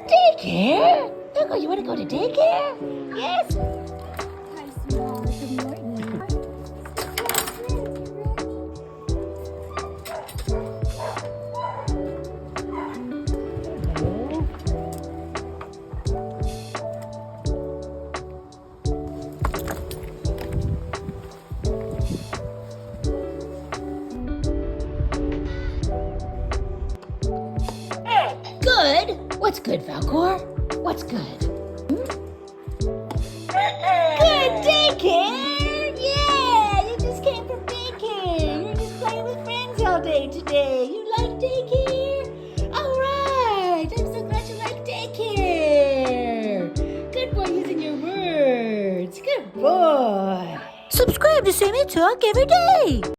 Daycare? Falcor, you want to go to daycare? Yes? Hi, sweetheart. Good morning. Good? What's good, Falcor? What's good? Good daycare! Yeah! You just came from daycare! You're just playing with friends all day today! You like daycare? Alright! I'm so glad you like daycare! Good boy using your words! Good boy! Subscribe to See Me Talk every day!